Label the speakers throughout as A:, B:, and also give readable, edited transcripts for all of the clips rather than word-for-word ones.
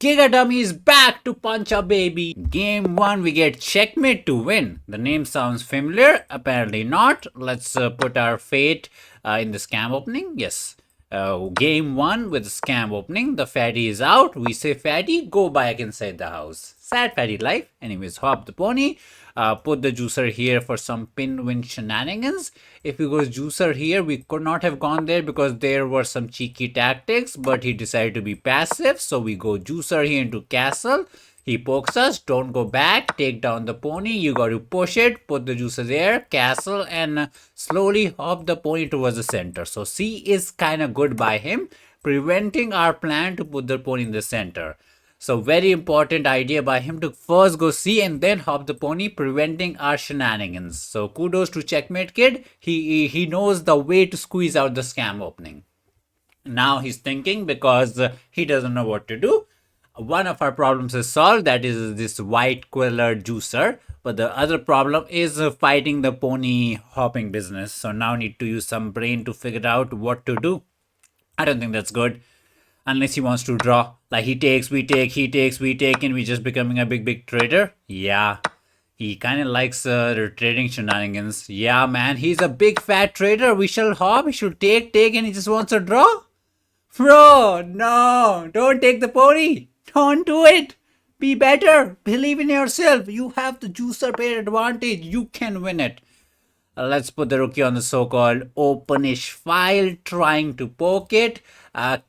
A: Giga Dummy is back to punch our baby. Game 1, we get checkmate to win. The name sounds familiar. Apparently not. Let's put our fate in the scam opening. Yes. Game 1 with the scam opening. The fatty is out. We say, fatty, go back inside the house. Sad fatty life. Anyways, hop the pony. Put the juicer here for some pin-win shenanigans. If we go juicer here, we could not have gone there because there were some cheeky tactics, but he decided to be passive. So we go juicer here into castle. He pokes us, don't go back, take down the pony, you got to push it, put the juicer there, castle, and slowly hop the pony towards the center. So C is kind of good by him, preventing our plan to put the pony in the center. So very important idea by him to first go C and then hop the pony, preventing our shenanigans. So kudos to Checkmate Kid. He knows the way to squeeze out the scam opening. Now he's thinking because he doesn't know what to do. One of our problems is solved, that is this white colored juicer. But the other problem is fighting the pony hopping business. So now need to use some brain to figure out what to do. I don't think that's good. Unless he wants to draw. Like he takes, we take, he takes, we take, and we just becoming a big trader. Yeah. He kind of likes the trading shenanigans. Yeah, man. He's a big fat trader. We shall hop. He should take, and he just wants to draw. Bro, no. Don't take the pony. Don't do it. Be better. Believe in yourself. You have the juicer pair advantage. You can win it. Let's put the rookie on the so-called openish file, trying to poke it.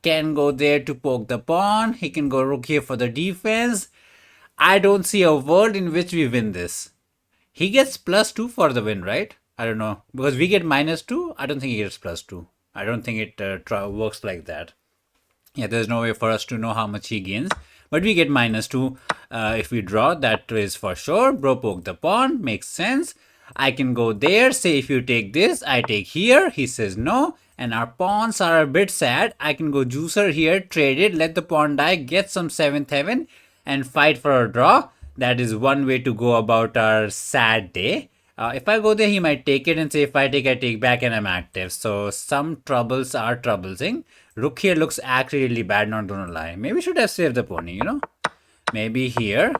A: Can go there to poke the pawn. He can go rook here for the defense. I don't see a world in which we win this. He gets +2 for the win, right? I don't know. Because we get -2. I don't think he gets +2. I don't think it works like that. Yeah, there's no way for us to know how much he gains. But we get -2 if we draw. That is for sure. Bro poke the pawn. Makes sense. I can go there, say if you take this, I take here. He says no. And our pawns are a bit sad. I can go juicer here, trade it, let the pawn die, get some 7th heaven, and fight for a draw. That is one way to go about our sad day. If I go there, he might take it and say if I take back and I'm active. So some troubles are troublesome. Rook here looks actually really bad, not gonna lie. Maybe we should have saved the pony, you know? Maybe here.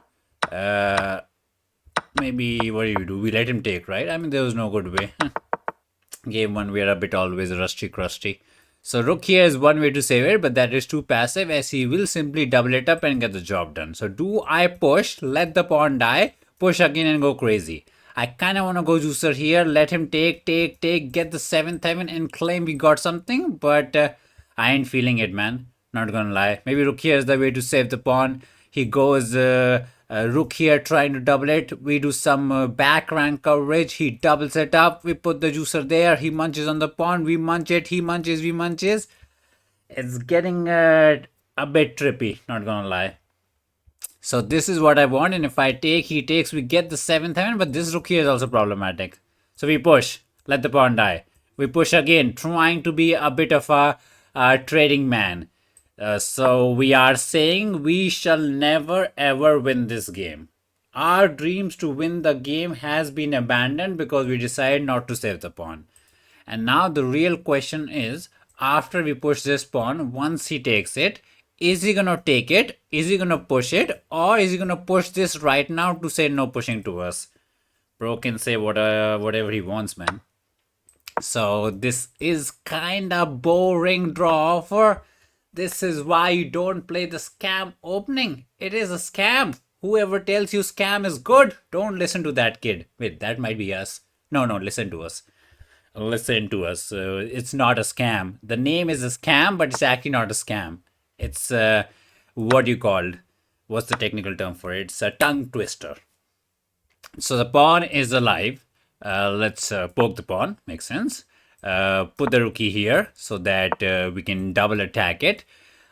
A: Maybe, what do? We let him take, right? I mean, there was no good way. Game 1, we are a bit always rusty crusty. So rook here is one way to save it, but that is too passive as he will simply double it up and get the job done. So do I push, let the pawn die, push again and go crazy? I kind of want to go juicer here, let him take, get the 7th heaven and claim we got something, but I ain't feeling it, man. Not gonna lie. Maybe rook here is the way to save the pawn. He goes rook here trying to double it. We do some back rank coverage. He doubles it up. We put the juicer there. He munches on the pawn. We munch it. He munches. We munches. It's getting a bit trippy. Not gonna lie. So this is what I want. And if I take, he takes. We get the 7th heaven. But this rook here is also problematic. So we push. Let the pawn die. We push again. Trying to be a bit of a trading man. So we are saying we shall never ever win this game. Our dreams to win the game has been abandoned because we decided not to save the pawn. And now the real question is, after we push this pawn, once he takes it, is he gonna take it? Is he gonna push it? Or is he gonna push this right now to say no pushing to us? Bro can say whatever he wants, man. So this is kinda boring draw offer. This is why you don't play the scam opening. It is a scam. Whoever tells you scam is good, don't listen to that kid. Wait, that might be us. No, listen to us. Listen to us. It's not a scam. The name is a scam, but it's actually not a scam. It's what you called. What's the technical term for it? It's a tongue twister. So the pawn is alive. Let's poke the pawn. Makes sense. Put the rookie here so that we can double attack it.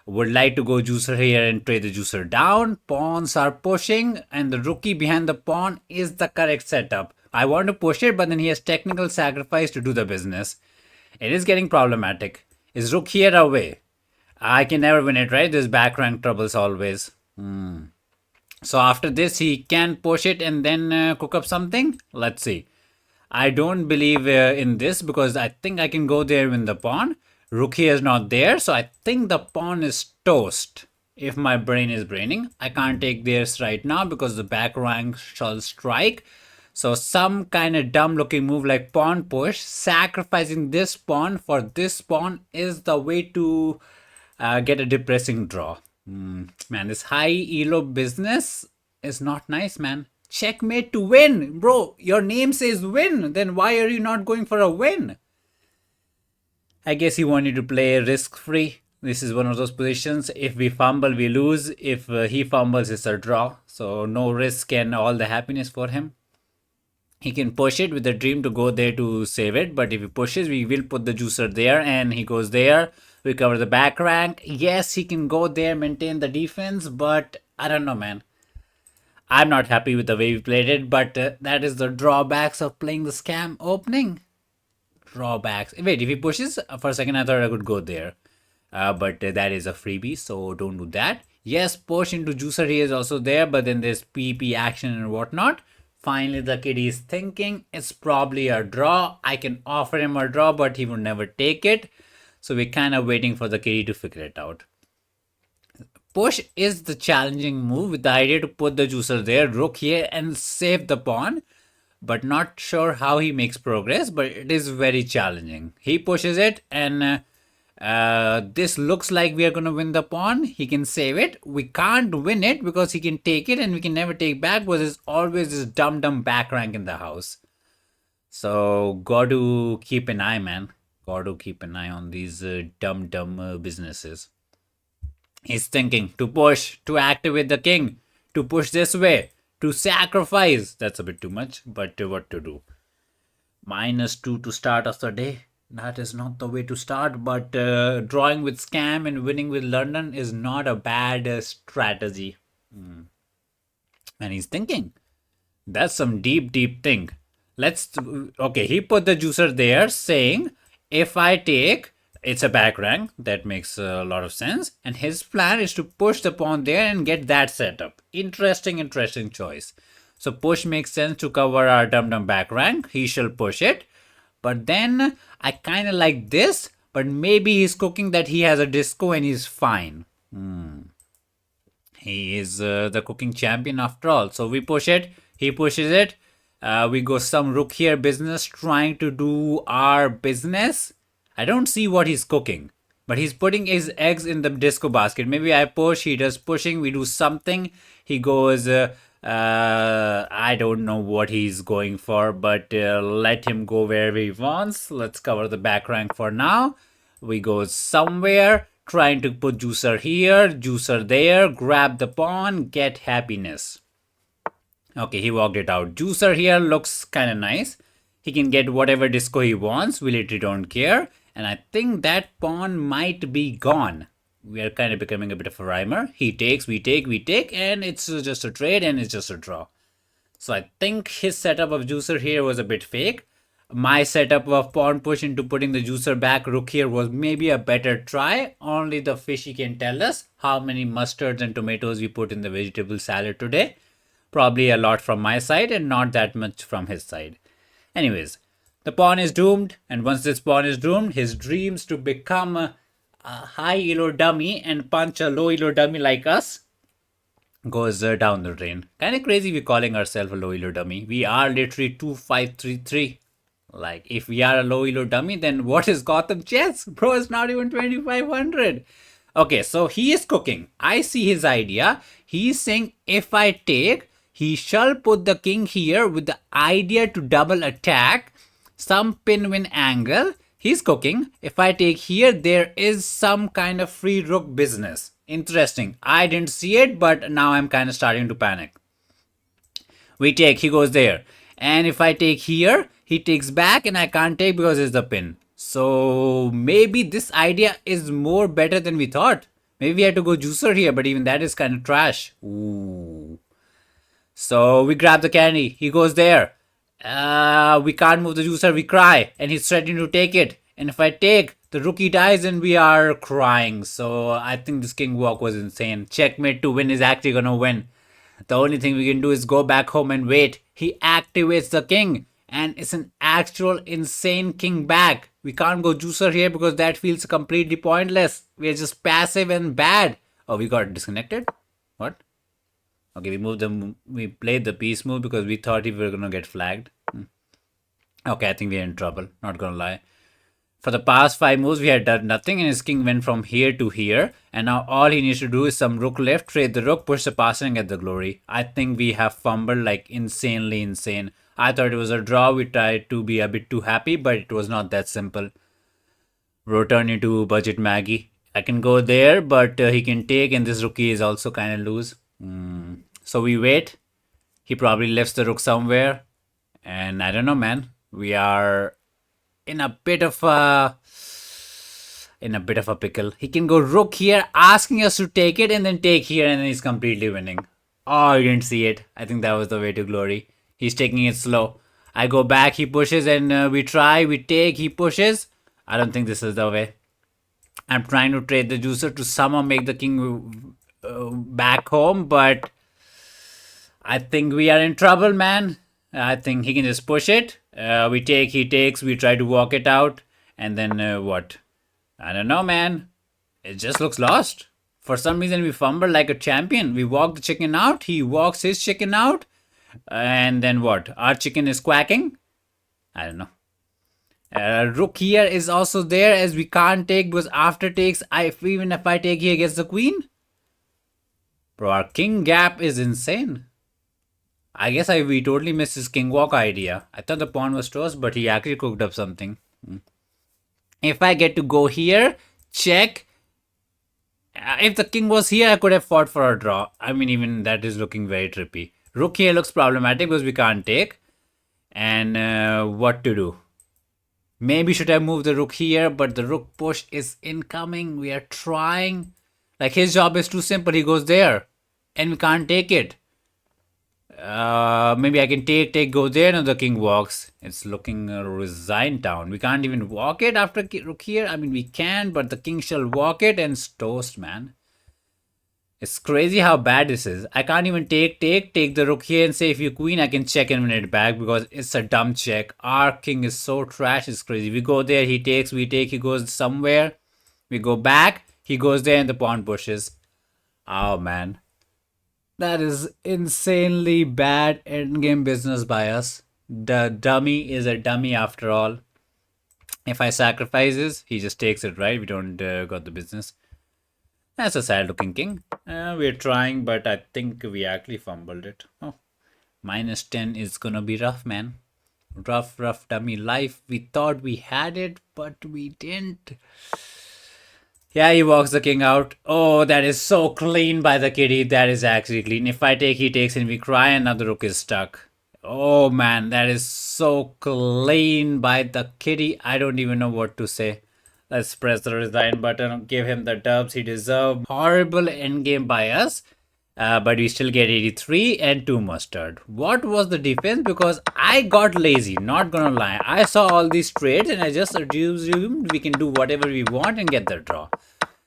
A: Would like to go juicer here and trade the juicer down. Pawns are pushing and the rookie behind the pawn is the correct setup. I want to push it, but then he has technical sacrifice to do the business. It is getting problematic. Is rook here away? I can never win it, right? There's back rank troubles always. So after this, he can push it and then cook up something. Let's see. I don't believe in this because I think I can go there with the pawn. Rook here is not there, so I think the pawn is toast. if my brain is braining. I can't take this right now because the back rank shall strike. So some kind of dumb looking move like pawn push, sacrificing this pawn for this pawn is the way to get a depressing draw. Man, this high elo business is not nice, man. Checkmate to win. Bro, your name says win. Then why are you not going for a win? I guess he wanted to play risk free. This is one of those positions. If we fumble, we lose. If he fumbles, it's a draw. So no risk and all the happiness for him. He can push it with the dream to go there to save it. But if he pushes, we will put the juicer there and he goes there. We cover the back rank. Yes, he can go there, maintain the defense. But I don't know, man. I'm not happy with the way we played it. But that is the drawbacks of playing the scam opening. Drawbacks. Wait, if he pushes, for a second I thought I could go there. But that is a freebie, so don't do that. Yes, push into juicer, he is also there, but then there's PP action and whatnot. Finally, the kid is thinking it's probably a draw. I can offer him a draw, but he would never take it. So we're kind of waiting for the kitty to figure it out. Push is the challenging move with the idea to put the juicer there, rook here, and save the pawn. But not sure how he makes progress, but it is very challenging. He pushes it, and this looks like we are going to win the pawn. He can save it. We can't win it because he can take it and we can never take back because there's always this dumb back rank in the house. So got to keep an eye, man. Got to keep an eye on these dumb businesses. He's thinking to push, to activate the king, to push this way, to sacrifice. That's a bit too much, but what to do? -2 to start of the day. That is not the way to start, but drawing with scam and winning with London is not a bad strategy. And he's thinking. That's some deep thing. Okay, he put the juicer there saying, if I take, it's a back rank. That makes a lot of sense. And his plan is to push the pawn there and get that set up. Interesting choice. So push makes sense to cover our dumb back rank. He shall push it. But then I kind of like this. But maybe he's cooking that he has a disco and he's fine. He is the cooking champion after all. So we push it. He pushes it. We go some rook here business, trying to do our business. I don't see what he's cooking, but he's putting his eggs in the disco basket. Maybe I push, he does pushing, we do something. He goes, I don't know what he's going for, but let him go wherever he wants. Let's cover the back rank for now. We go somewhere, trying to put juicer here, juicer there, grab the pawn, get happiness. Okay, he walked it out. Juicer here looks kind of nice. He can get whatever disco he wants. We literally don't care. And I think that pawn might be gone. We are kind of becoming a bit of a rhymer. He takes, we take, and it's just a trade and it's just a draw. So I think his setup of juicer here was a bit fake. My setup of pawn push into putting the juicer back rook here was maybe a better try. Only the fishy can tell us how many mustards and tomatoes we put in the vegetable salad today. Probably a lot from my side and not that much from his side. Anyways, the pawn is doomed, and once this pawn is doomed, his dreams to become a high elo dummy and punch a low elo dummy like us goes down the drain. Kind of crazy we're calling ourselves a low elo dummy. We are literally 2533. Like, if we are a low elo dummy, then what is Gotham chess? Bro, it's not even 2500. Okay, so he is cooking. I see his idea. He's saying, if I take, he shall put the king here with the idea to double attack. Some pin-win angle. He's cooking. If I take here, there is some kind of free rook business. Interesting. I didn't see it, but now I'm kind of starting to panic. We take, he goes there. And if I take here, he takes back and I can't take because it's the pin. So maybe this idea is more better than we thought. Maybe we had to go juicer here, but even that is kind of trash. Ooh. So we grab the candy. He goes there. We can't move the juicer. We cry. And he's threatening to take it. And if I take, the rookie dies and we are crying. So I think this king walk was insane. Checkmate to win is actually going to win. The only thing we can do is go back home and wait. He activates the king. And it's an actual insane king back. We can't go juicer here because that feels completely pointless. We are just passive and bad. Oh, we got disconnected? What? Okay, we played the peace move because we thought we were gonna get flagged. Okay, I think we're in trouble, not gonna lie. For the past 5 moves, we had done nothing, and his king went from here to here. And now all he needs to do is some rook left, trade the rook, push the passer, and get the glory. I think we have fumbled like insanely insane. I thought it was a draw. We tried to be a bit too happy, but it was not that simple. Return into budget Maggie. I can go there, but he can take, and this rookie is also kind of loose. So we wait. He probably left the rook somewhere. And I don't know, man. We are in a bit of a pickle. He can go rook here, asking us to take it, and then take here, and then he's completely winning. Oh, you didn't see it. I think that was the way to glory. He's taking it slow. I go back, he pushes, and we try, we take, he pushes. I don't think this is the way. I'm trying to trade the juicer to somehow make the king back home, but I think we are in trouble, man. I think he can just push it. We take, he takes, we try to walk it out, and then what? I don't know, man. It just looks lost. For some reason, we fumble like a champion. We walk the chicken out, he walks his chicken out, and then what? Our chicken is quacking? I don't know. Rook here is also there as we can't take because after takes, even if I take here against the queen. Bro, our king gap is insane. I guess we totally missed his king walk idea. I thought the pawn was toast, but he actually cooked up something. If I get to go here, check. If the king was here, I could have fought for a draw. I mean, even that is looking very trippy. Rook here looks problematic because we can't take. And what to do? Maybe should I move the rook here, but the rook push is incoming. We are trying. Like his job is too simple. He goes there and we can't take it. Maybe I can take, go there, and the king walks. It's looking a resigned town. We can't even walk it after rook here. I mean, we can, but the king shall walk it and it's toast, man. It's crazy how bad this is. I can't even take the rook here and say if you queen, I can check and win it back because it's a dumb check. Our king is so trash, it's crazy. We go there, he takes, we take, he goes somewhere. We go back, he goes there and the pawn pushes. Oh, man. That is insanely bad endgame business by us. The dummy is a dummy after all. If I sacrifice this, he just takes it, right? We don't got the business. That's a sad looking king. We're trying, but I think we actually fumbled it. Oh, -10 is gonna be rough, man. Rough dummy life. We thought we had it, but we didn't. Yeah, he walks the king out. Oh, that is so clean by the kitty. That is actually clean. If I take, he takes, and we cry, and now the rook is stuck. Oh, man, that is so clean by the kitty. I don't even know what to say. Let's press the resign button, give him the dubs he deserved. Horrible endgame by us, but we still get 83 and 2 mustard. What was the defense? Because I got lazy, not gonna lie. I saw all these trades and I just assumed we can do whatever we want and get the draw.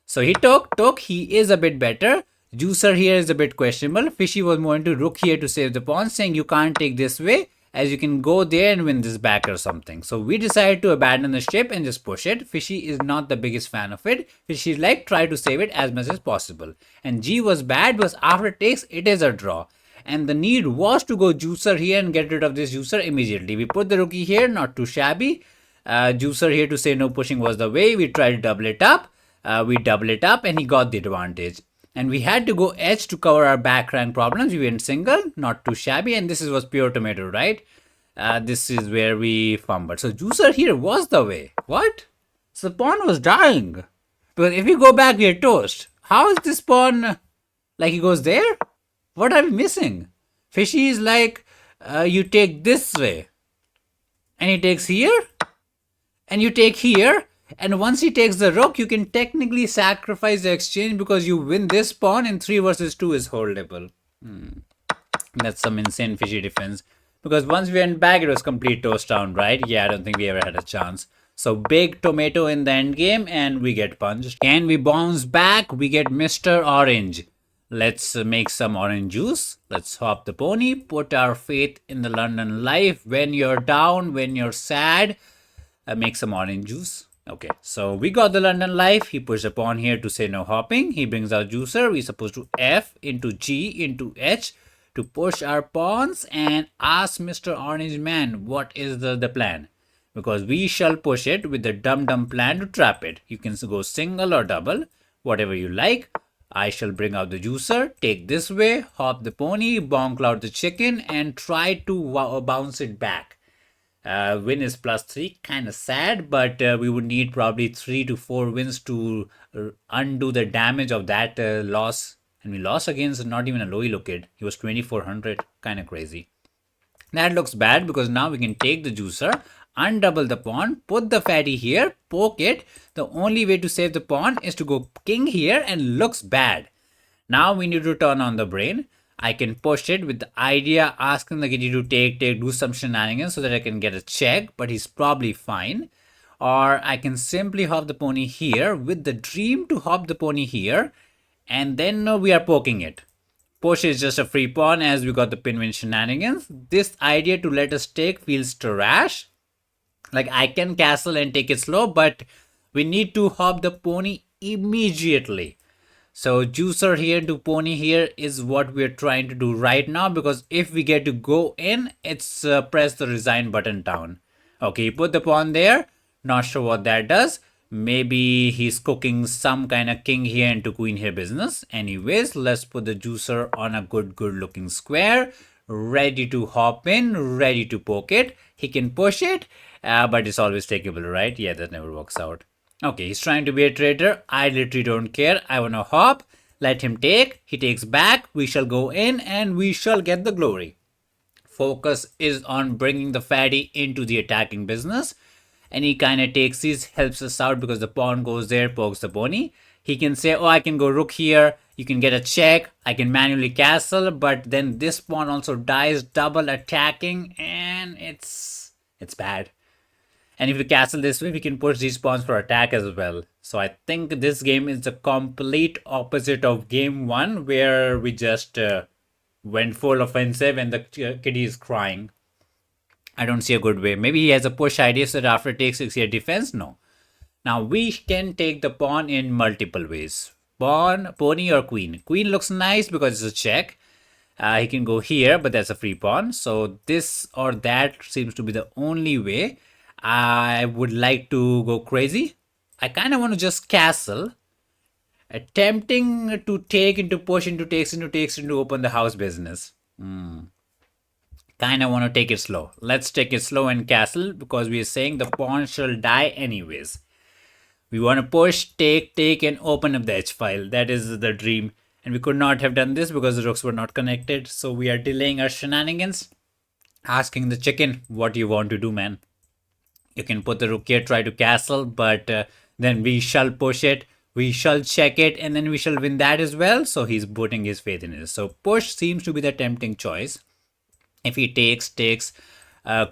A: So he took, he is a bit better. Juicer here is a bit questionable. Fishy was more into rook here to save the pawn, saying you can't take this way, as you can go there and win this back or something. So we decided to abandon the ship and just push it. Fishy is not the biggest fan of it. Fishy like try to save it as much as possible. And G was bad because after takes, it is a draw. And the need was to go juicer here and get rid of this juicer immediately. We put the rookie here, not too shabby. Juicer here to say no pushing was the way. We tried to double it up. We double it up and he got the advantage. And we had to go edge to cover our back rank problems. We went single, not too shabby, and this was pure tomato, right? This is where we fumbled. So juicer here was the way. What? So the pawn was dying. Because if we go back, we are toast. How is this pawn, like he goes there? What are we missing? Fishy is like, you take this way. And he takes here. And you take here. And once he takes the rook, you can technically sacrifice the exchange because you win this pawn and 3 versus 2 is holdable. That's some insane fishy defense. Because once we went back, it was complete toast down, right? Yeah, I don't think we ever had a chance. So big tomato in the end game and we get punched. Can we bounce back? We get Mr. Orange. Let's make some orange juice. Let's hop the pony. Put our faith in the London life. When you're down, when you're sad, make some orange juice. Okay, so we got the London life. He pushed a pawn here to say no hopping. He brings our juicer. We're supposed to F into G into H to push our pawns and ask Mr. Orange Man what is the plan. Because we shall push it with the dum-dum plan to trap it. You can go single or double, whatever you like. I shall bring out the juicer, take this way, hop the pony, bonk out the chicken, and try to bounce it back. Win is +3, kind of sad, but we would need probably 3 to 4 wins to undo the damage of that loss. And we lost against not even a low elo kid. He was 2400, kind of crazy. That looks bad because now we can take the juicer, undouble the pawn, put the fatty here, poke it. The only way to save the pawn is to go king here and looks bad. Now we need to turn on the brain. I can push it with the idea asking the kitty to take, do some shenanigans so that I can get a check, but he's probably fine. Or I can simply hop the pony here with the dream to hop the pony here, and then we are poking it. Push is just a free pawn as we got the pin win shenanigans. This idea to let us take feels trash. Like I can castle and take it slow, but we need to hop the pony immediately. So juicer here to pony here is what we're trying to do right now, because if we get to go in, it's press the resign button down. Okay, put the pawn there. Not sure what that does. Maybe he's cooking some kind of king here into queen here business. Anyways, let's put the juicer on a good looking square. Ready to hop in, ready to poke it. He can push it, but it's always takeable, right? Yeah, that never works out. Okay, he's trying to be a traitor. I literally don't care. I want to hop. Let him take. He takes back. We shall go in and we shall get the glory. Focus is on bringing the fatty into the attacking business. Any kind of takes these helps us out because the pawn goes there, pokes the pony. He can say, oh, I can go rook here. You can get a check. I can manually castle, but then this pawn also dies, double attacking, and it's bad. And if we castle this way, we can push these pawns for attack as well. So I think this game is the complete opposite of game 1, where we just went full offensive and the kitty is crying. I don't see a good way. Maybe he has a push idea so that after it takes 6 here defense. No. Now we can take the pawn in multiple ways. Pawn, pony or queen. Queen looks nice because it's a check. He can go here, but that's a free pawn. So this or that seems to be the only way. I would like to go crazy. I kind of want to just castle. Attempting to take into push into takes into open the house business. Kind of want to take it slow. Let's take it slow and castle because we are saying the pawn shall die anyways. We want to push, take, and open up the H file. That is the dream. And we could not have done this because the rooks were not connected. So we are delaying our shenanigans. Asking the chicken, what do you want to do, man? You can put the rook here, try to castle, but then we shall push it. We shall check it, and then we shall win that as well. So he's putting his faith in it. So push seems to be the tempting choice. If he takes,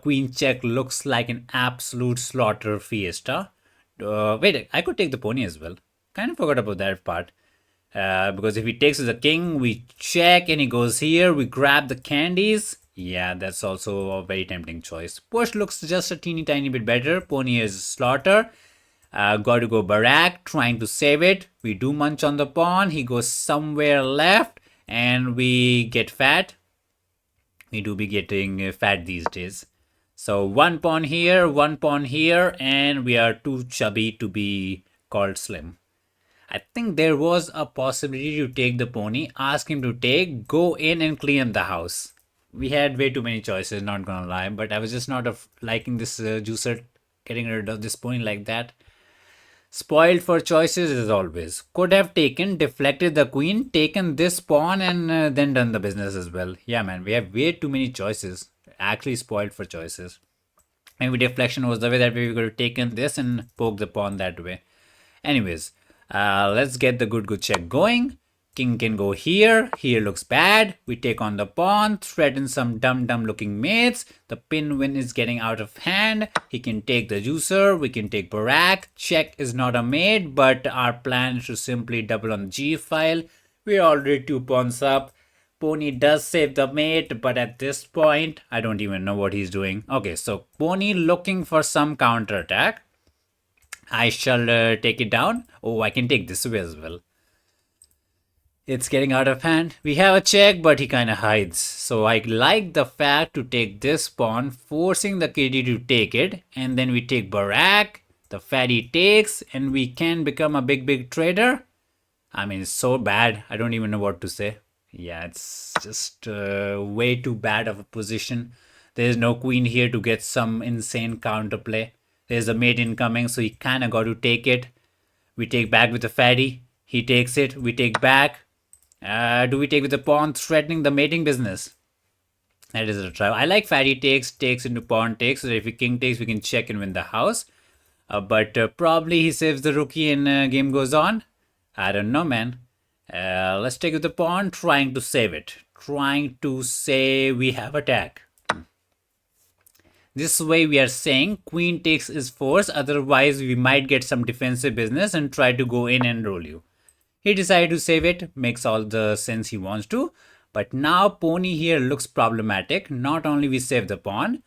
A: queen check looks like an absolute slaughter fiesta. Wait, I could take the pony as well. Kind of forgot about that part. Because if he takes as a king, we check and he goes here. We grab the candies. Yeah, that's also a very tempting choice. Push looks just a teeny tiny bit better. Pony is slaughter. Got to go Barak, trying to save it. We do munch on the pawn. He goes somewhere left and we get fat. We do be getting fat these days. So one pawn here, and we are too chubby to be called slim. I think there was a possibility to take the pony, ask him to take, go in and clean the house. We had way too many choices, not gonna lie, but I was just not liking this juicer getting rid of this pony like that. Spoiled for choices as always. Could have taken, deflected the queen, taken this pawn and then done the business as well. Yeah, man, we have way too many choices. Actually spoiled for choices. Maybe deflection was the way that we could have taken this and poked the pawn that way. Anyways, let's get the good check going. King can go here. Here looks bad. We take on the pawn, threaten some dumb looking mates. The pin win is getting out of hand. He can take the juicer. We can take Barak. Check is not a mate, but our plan is to simply double on the G file. We're already 2 pawns up. Pony does save the mate, but at this point, I don't even know what he's doing. Okay, so Pony looking for some counter attack. I shall take it down. Oh, I can take this way as well. It's getting out of hand. We have a check, but he kind of hides. So I like the fact to take this pawn, forcing the kitty to take it. And then we take Barak. The fatty takes, and we can become a big trader. I mean, it's so bad. I don't even know what to say. Yeah, it's just way too bad of a position. There's no queen here to get some insane counterplay. There's a mate incoming, so he kind of got to take it. We take back with the fatty. He takes it. We take back. Do we take with the pawn, threatening the mating business? That is a try. I like fatty takes into pawn takes. So that if he king takes, we can check and win the house. But probably he saves the rookie and game goes on. I don't know, man. Let's take with the pawn, trying to save it. Trying to say we have attack. This way we are saying queen takes is force, otherwise we might get some defensive business and try to go in and roll you. He decided to save it, makes all the sense he wants to. But now pony here looks problematic. Not only we save the pawn,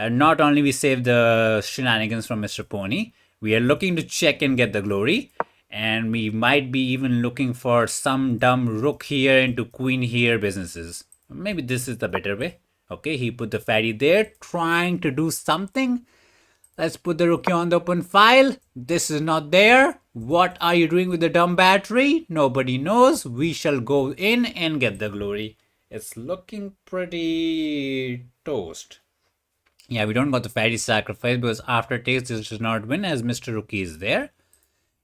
A: not only we save the shenanigans from Mr. Pony, we are looking to check and get the glory. And we might be even looking for some dumb rook here into queen here businesses. Maybe this is the better way. Okay, he put the fatty there, trying to do something. Let's put the rookie on the open file. This is not there. What are you doing with the dumb battery? Nobody knows. We shall go in and get the glory. It's looking pretty toast. Yeah, we don't got the fatty sacrifice because after takes this does not win as Mr. Rookie is there.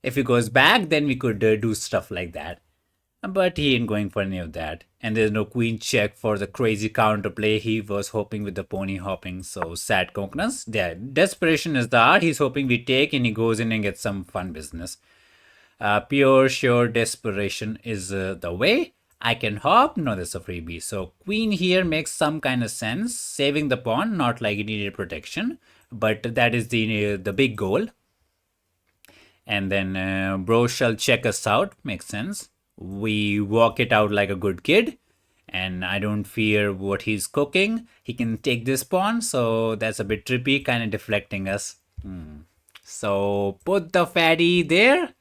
A: If he goes back, then we could do stuff like that. But he ain't going for any of that. And there's no queen check for the crazy counterplay he was hoping with the pony hopping. So sad coconuts. Yeah, desperation is the art. He's hoping we take and he goes in and gets some fun business. Pure, sure desperation is the way. I can hop. No, that's a freebie. So queen here makes some kind of sense. Saving the pawn, not like it needed protection. But that is the big goal. And then bro shall check us out. Makes sense. We walk it out like a good kid. And I don't fear what he's cooking. He can take this pawn. So that's a bit trippy. Kind of deflecting us. So put the fatty there.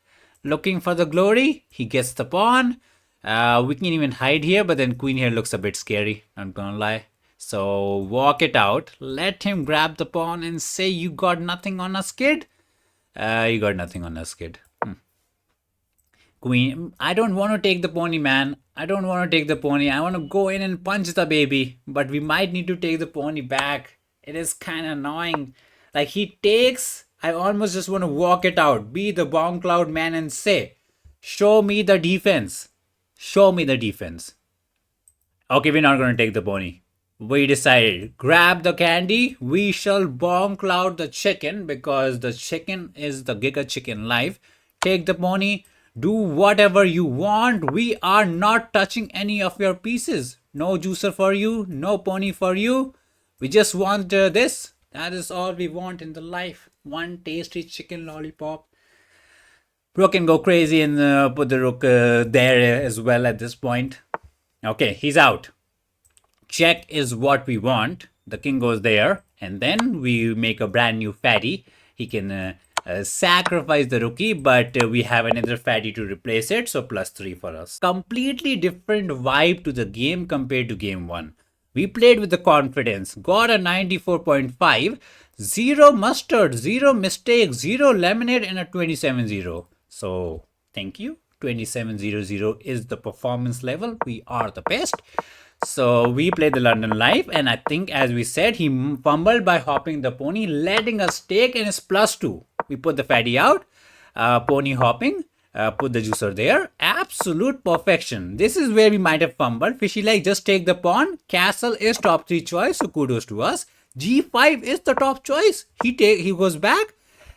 A: Looking for the glory. He gets the pawn. We can even hide here. But then queen here looks a bit scary. Not gonna lie. So walk it out. Let him grab the pawn and say you got nothing on us, kid. You got nothing on us, kid. Queen, I don't want to take the pony, man. I don't want to take the pony. I want to go in and punch the baby. But we might need to take the pony back. It is kind of annoying. Like he takes, I almost just want to walk it out. Be the bomb cloud man and say, show me the defense. Show me the defense. Okay, we're not going to take the pony. We decided, grab the candy, we shall bomb cloud the chicken because the chicken is the Giga Chicken life. Take the pony, do whatever you want. We are not touching any of your pieces. No juicer for you, no pony for you. We just want this. That is all we want in the life. One tasty chicken lollipop. Rook can go crazy and put the rook there as well at this point. Okay, he's out. Check is what we want. The king goes there. And then we make a brand new fatty. He can sacrifice the rookie. But we have another fatty to replace it. So +3 for us. Completely different vibe to the game compared to game 1. We played with the confidence. Got a 94.5. Zero mustard. Zero mistakes. Zero lemonade and a 27-0. So thank you. 27-0-0 is the performance level. We are the best. So we played the London Live, and I think as we said, he fumbled by hopping the pony, letting us take, and it's +2. We put the fatty out, pony hopping, put the juicer there. Absolute perfection. This is where we might have fumbled. Fishy like, just take the pawn. Castle is top 3 choice, so kudos to us. G5 is the top choice. He goes back,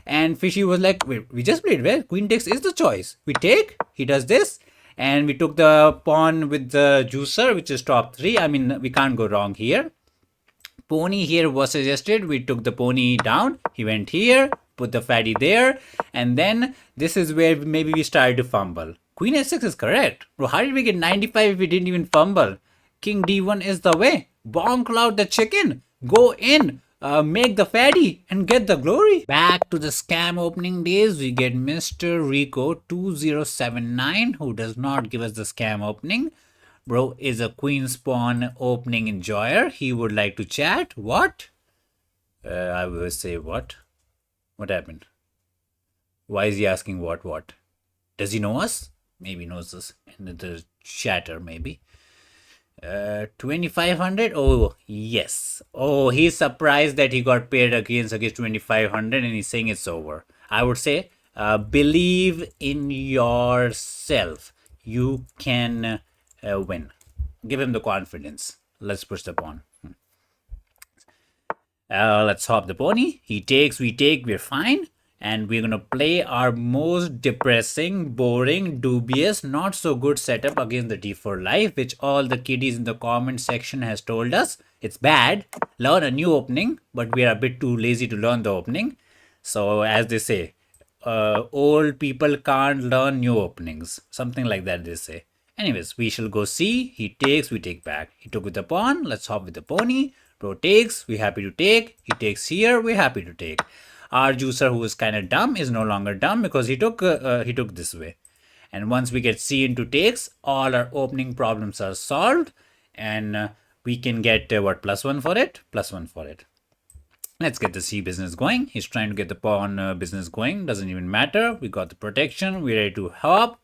A: and Fishy was like, wait, we just played well. Queen takes is the choice. We take, he does this. And we took the pawn with the juicer, which is top 3. I mean, we can't go wrong here. Pony here was suggested. We took the pony down. He went here, put the fatty there. And then this is where maybe we started to fumble. Queen S6 is correct. Bro, how did we get 95 if we didn't even fumble? King D1 is the way. Bonk cloud the chicken. Go in. make the fatty and get the glory. Back to the scam opening days, we get Mr. Rico 2079 who does not give us the scam opening. Bro is a queen spawn opening enjoyer. He would like to chat. What? I will say what? What happened? Why is he asking what? What? Does he know us? Maybe he knows us. And the chatter, maybe. 2500. Oh yes. Oh, he's surprised that he got paid against 2500 and he's saying it's over. I would say believe in yourself. You can win. Give him the confidence. Let's push the pawn. Let's hop the pony. He takes, we take, we're fine. And we're gonna play our most depressing, boring, dubious, not so good setup against the D4 life, which all the kiddies in the comment section has told us it's bad. Learn a new opening, but we are a bit too lazy to learn the opening. So as they say, old people can't learn new openings. Something like that they say. Anyways, we shall go see. He takes, we take back. He took with the pawn. Let's hop with the pony. Bro takes, we happy to take. He takes here, we're happy to take. Our juicer, who is kind of dumb, is no longer dumb because he took this way. And once we get C into takes, all our opening problems are solved, and we can get what, +1 for it, +1 for it. Let's get the C business going. He's trying to get the pawn business going. Doesn't even matter. We got the protection. We're ready to hop.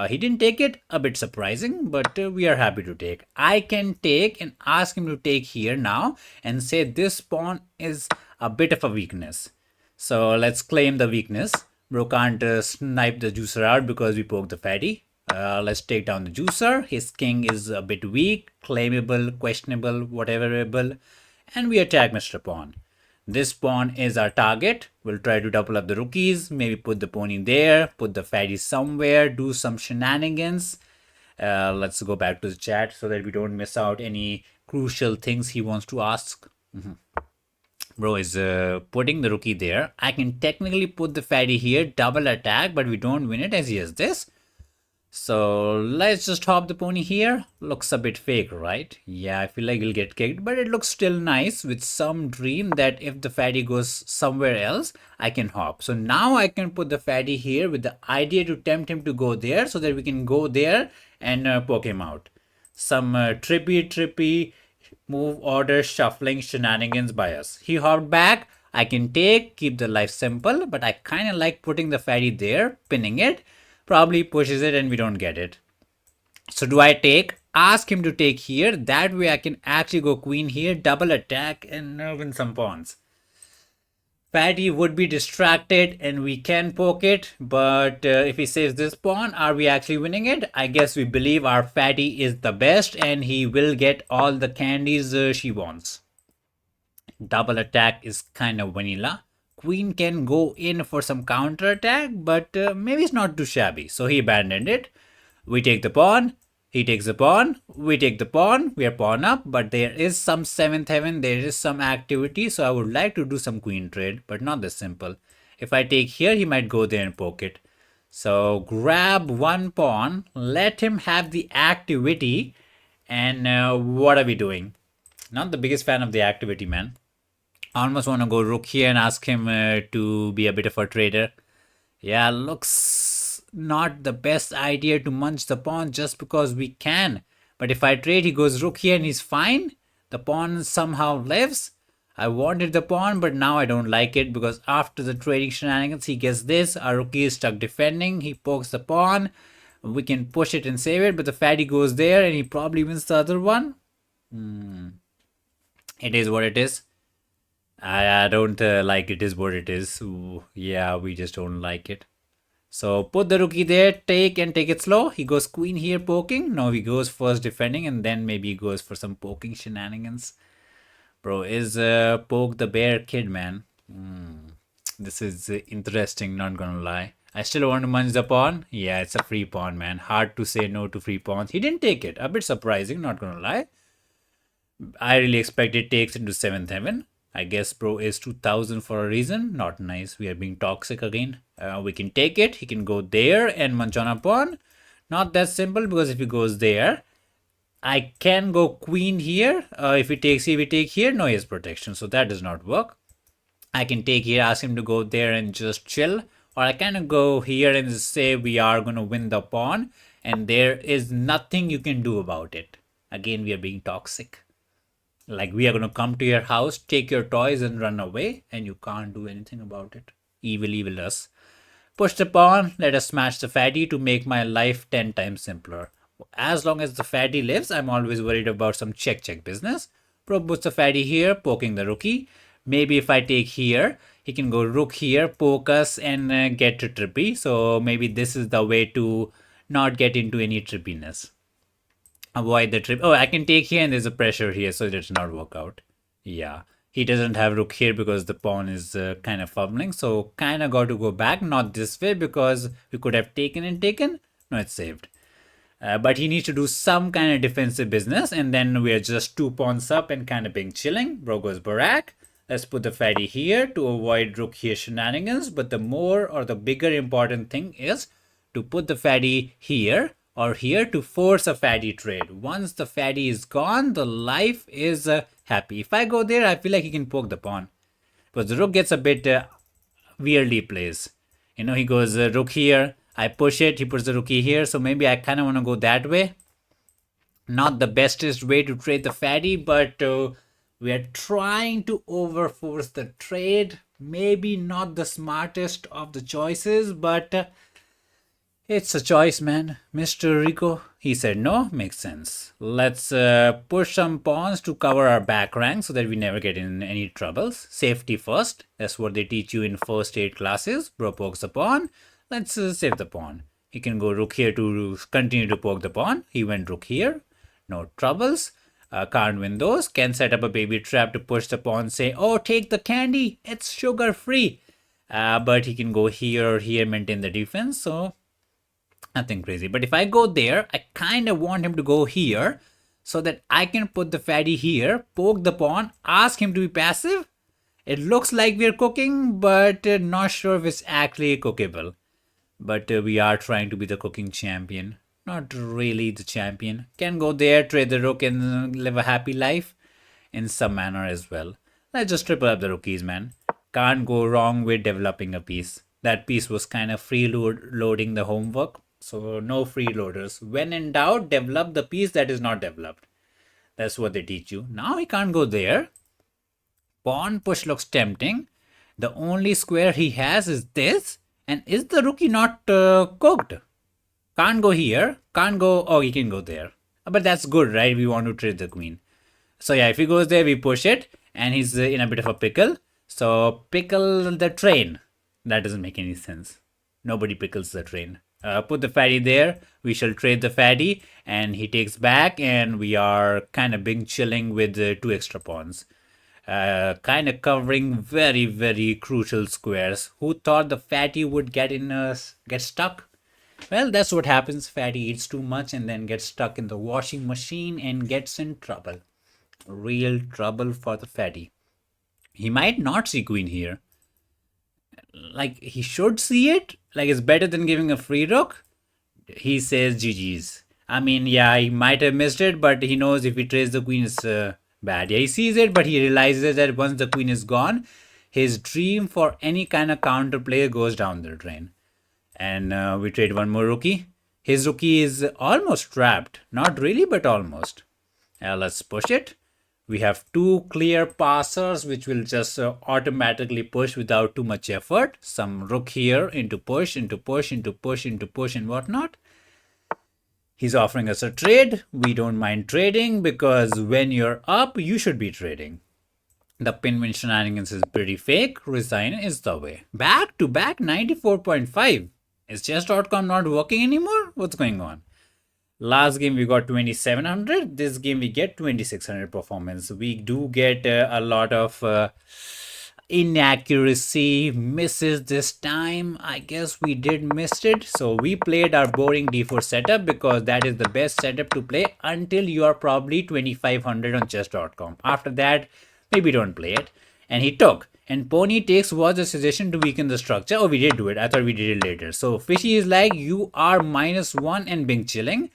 A: He didn't take it. A bit surprising, but we are happy to take. I can take and ask him to take here now and say this pawn is a bit of a weakness. So let's claim the weakness. Bro can't snipe the juicer out because we poked the fatty. Let's take down the juicer. His king is a bit weak, claimable, questionable, whateverable. And we attack Mr. Pawn. This pawn is our target. We'll try to double up the rookies, maybe put the pony there, put the fatty somewhere, do some shenanigans. Let's go back to the chat so that we don't miss out any crucial things he wants to ask. Bro is putting the rookie there. I can technically put the fatty here, double attack, but we don't win it as he has this. So let's just hop the pony here. Looks a bit fake, right? Yeah, I feel like he'll get kicked, but it looks still nice with some dream that if the fatty goes somewhere else, I can hop. So now I can put the fatty here with the idea to tempt him to go there so that we can go there and poke him out. Some trippy move order shuffling shenanigans by us. He hopped back. I can take, keep the life simple, but I kind of like putting the fatty there, pinning it. Probably pushes it and we don't get it. So do I take? Ask him to take here. That way I can actually go queen here, double attack and win some pawns. Fatty would be distracted and we can poke it, but if he saves this pawn, are we actually winning it? I guess we believe our fatty is the best and he will get all the candies she wants. Double attack is kind of vanilla. Queen can go in for some counter attack, but maybe it's not too shabby. So he abandoned it. We take the pawn. He takes the pawn. We take the pawn. We are pawn up, but there is some 7th heaven. There is some activity. So I would like to do some queen trade, but not this simple. If I take here, he might go there and poke it. So grab one pawn. Let him have the activity. And what are we doing? Not the biggest fan of the activity, man. I almost want to go rook here and ask him to be a bit of a trader. Yeah, looks not the best idea to munch the pawn just because we can. But if I trade, he goes rook here and he's fine. The pawn somehow lives. I wanted the pawn, but now I don't like it because after the trading shenanigans, he gets this. Our rookie is stuck defending. He pokes the pawn. We can push it and save it, but the fatty goes there and he probably wins the other one. It is what it is. I don't like it is what it is. Ooh, yeah, we just don't like it. So put the rookie there, take and take it slow. He goes queen here poking. No, he goes first defending and then maybe he goes for some poking shenanigans. Bro is poke the bear kid, man. This is interesting, not gonna lie. I still want to munch the pawn. Yeah, it's a free pawn, man. Hard to say no to free pawns. He didn't take it. A bit surprising, not gonna lie. I really expected takes into 7th heaven. I guess bro is 2000 for a reason. Not nice. We are being toxic again. We can take it. He can go there and munch on a pawn. Not that simple because if he goes there, I can go queen here. If he takes here, we take here. No, he has protection, so that does not work. I can take here, ask him to go there and just chill. Or I can go here and say we are going to win the pawn. And there is nothing you can do about it. Again, we are being toxic. Like we are going to come to your house, take your toys and run away. And you can't do anything about it. Evil, evil us. Push the pawn, let us smash the fatty to make my life 10 times simpler. As long as the fatty lives, I'm always worried about some check business. Pro puts the fatty here, poking the rookie. Maybe if I take here, he can go rook here, poke us and get to trippy. So maybe this is the way to not get into any trippiness. Avoid the trip. Oh, I can take here and there's a pressure here, so it does not work out. Yeah. He doesn't have rook here because the pawn is kind of fumbling. So kind of got to go back. Not this way because we could have taken and taken. No, it's saved. But he needs to do some kind of defensive business. And then we are just 2 pawns up and kind of being chilling. Bro goes Barak. Let's put the fatty here to avoid rook here shenanigans. But the more or the bigger important thing is to put the fatty here or here to force a fatty trade. Once the fatty is gone, the life is happy. If I go there, I feel like he can poke the pawn. But the rook gets a bit weirdly placed. You know, he goes rook here. I push it. He puts the rookie here. So maybe I kind of want to go that way. Not the bestest way to trade the fatty, but we are trying to overforce the trade. Maybe not the smartest of the choices, but it's a choice, man. Mr. Rico, he said no, makes sense. Let's push some pawns to cover our back rank so that we never get in any troubles. Safety first. That's what they teach you in first aid classes. Bro pokes the pawn. Let's save the pawn. He can go rook here to continue to poke the pawn. He went rook here. No troubles. Can't win those. Can set up a baby trap to push the pawn. Say, oh, take the candy. It's sugar free. But he can go here or here, maintain the defense. So nothing crazy. But if I go there, I kind of want him to go here so that I can put the fatty here, poke the pawn, ask him to be passive. It looks like we're cooking, but not sure if it's actually cookable. But we are trying to be the cooking champion. Not really the champion. Can go there, trade the rook and live a happy life in some manner as well. Let's just triple up the rookies, man. Can't go wrong with developing a piece. That piece was kind of loading the homework. So no freeloaders. When in doubt, develop the piece that is not developed. That's what they teach you. Now he can't go there. Pawn push looks tempting. The only square he has is this. And is the rookie not cooked? Can't go here. Can't go. Oh, he can go there. But that's good, right? We want to trade the queen. So yeah, if he goes there, we push it. And he's in a bit of a pickle. So pickle the train. That doesn't make any sense. Nobody pickles the train. Put the fatty there. We shall trade the fatty. And he takes back. And we are kind of being chilling with 2 extra pawns. Kind of covering very, very crucial squares. Who thought the fatty would get stuck? Well, that's what happens. Fatty eats too much and then gets stuck in the washing machine and gets in trouble. Real trouble for the fatty. He might not see queen here. Like, he should see it. Like, it's better than giving a free rook. He says GG's. I mean, yeah, he might have missed it, but he knows if he trades the queen, it's bad. Yeah, he sees it, but he realizes that once the queen is gone, his dream for any kind of counterplay goes down the drain. And we trade one more rookie. His rookie is almost trapped. Not really, but almost. Let's push it. We have 2 clear passers, which will just automatically push without too much effort. Some rook here into push, into push, into push, into push, and whatnot. He's offering us a trade. We don't mind trading because when you're up, you should be trading. The pin-win shenanigans is pretty fake. Resign is the way. Back to back 94.5. Is chess.com not working anymore? What's going on? Last game we got 2700. This game we get 2600 performance. We do get a lot of inaccuracy, misses this time. I guess we did miss it. So we played our boring d4 setup because that is the best setup to play until you are probably 2500 on chess.com. After that, maybe don't play it. And he took. And pony takes was a suggestion to weaken the structure. Oh, we did do it. I thought we did it later. So Fishy is like, you are -1 and being chilling.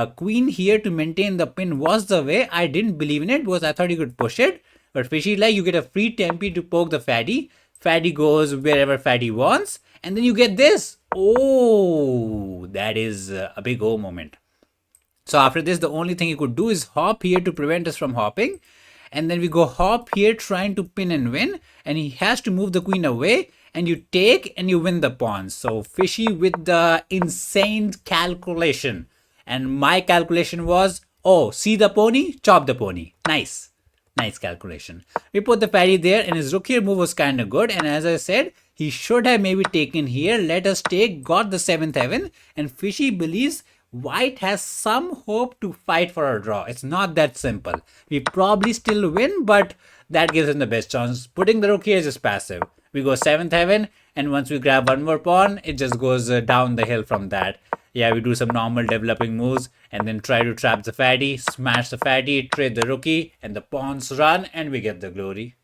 A: queen here to maintain the pin was the way. I didn't believe in it because I thought you could push it. But Fishy like, you get a free tempi to poke the fatty. Fatty goes wherever fatty wants. And then you get this. Oh, that is a big O moment. So after this, the only thing you could do is hop here to prevent us from hopping. And then we go hop here trying to pin and win. And he has to move the queen away. And you take and you win the pawn. So Fishy with the insane calculation. And my calculation was, oh, see the pony, chop the pony. Nice. Nice calculation. We put the fatty there and his rook here move was kind of good. And as I said, he should have maybe taken here. Let us take, got the 7th heaven. And Fishy believes white has some hope to fight for a draw. It's not that simple. We probably still win, but that gives him the best chance. Putting the rook here is just passive. We go 7th heaven, and once we grab one more pawn, it just goes down the hill from that. Yeah, we do some normal developing moves, and then try to trap the fatty, smash the fatty, trade the rookie, and the pawns run, and we get the glory.